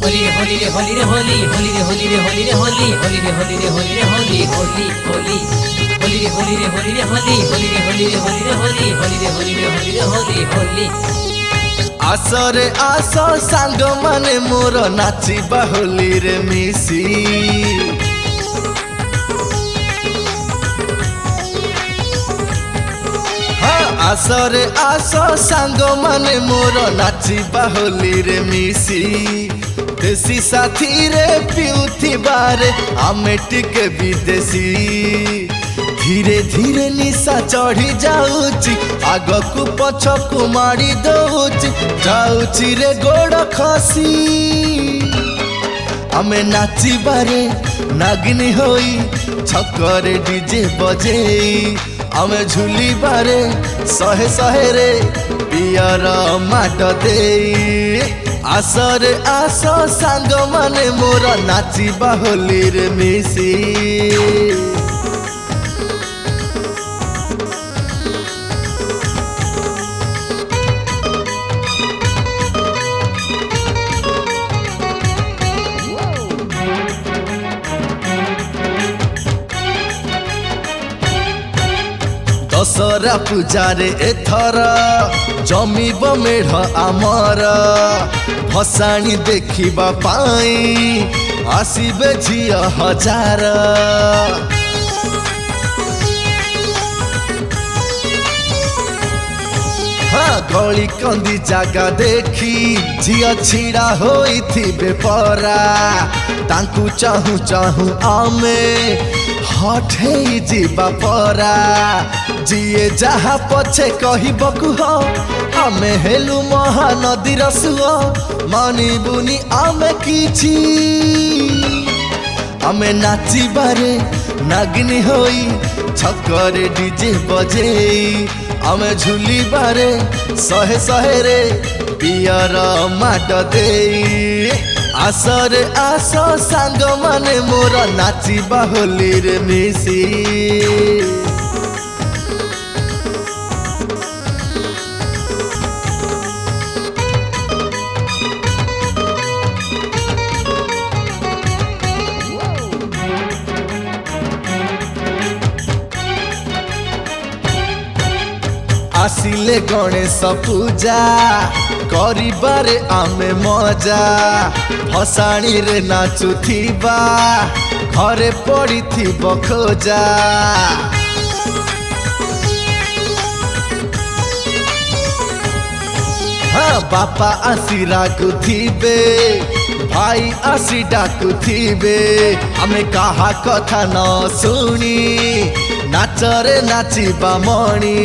होली रे होली रे होली रे होली होली रे होली रे होली रे होली होली रे होली रे होली रे होली होली होली होली रे होली रे होली रे होली होली रे होली रे होली रे होली होली रे होली रे होली रे होली होली आसरे आस सांग माने मोर नाचिबा होली रे मिसी आसरे आस सांग माने मोर नाचिबा होली रे मिसी देसी साथी रे पिउथिबारे आमे टिके विदेशी धीरे धीरे निशा चढ़ी जाऊची आगकू पछकू मारी दउची जाऊची रे गोड़ खसी आमे नाचिबारे नागिनी होई छकरे डीजे बजेई आमे झुलिबारे सहे सहे रे पियर माट देई आसरे आस सांग माने मोर नाचिबा होली रे मिसी दशहरा पूजारे एथर जमीब मेढ़ आमर भसाणी देखिबा पाई आसीबे झिया हजार गली कंदी जागा देखी झिया छिड़ा होइथिबे परा तांकू चाहू चाहू आमे हठे जीवा परा जिए जहा पछे कहबकु हो आमे हेलु महानदी रसुओ मानिबुनी आमे किछि आमे नाचिबारे नागिनी होई छकरे डीजे बजेई आमे झुलिबारे सहे सहे रे पियर माट देई आसरे आस सांग माने मोर नाचिबा होली रे मिसी आसिले गणेश पूजा करिबारे आमे मजा भसाणी रे नाचुथिबा घरे पड़िथिब खोजा बापा आसी रागुथिबे भाई आसी डाकुथिबे आमे काहा कथा न सुनी नाचरे नाचिबा मणि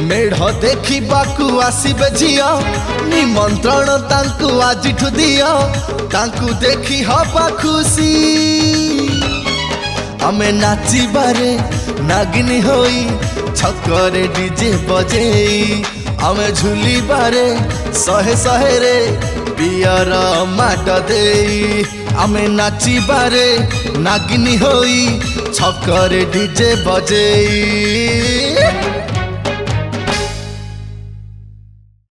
मेढ़ देखिबाकू आसीबे झिया निमंत्रण तांकू आजिठु दिया तांकू देखी हबा खुशी आमे नाचिबारे नागिनी होई छकरे डीजे बजेई आमे झुलिबारे सहे सहे रे पियर माट देई आमे नाचिबारे नागिनी होई छकरे डीजे बजेई।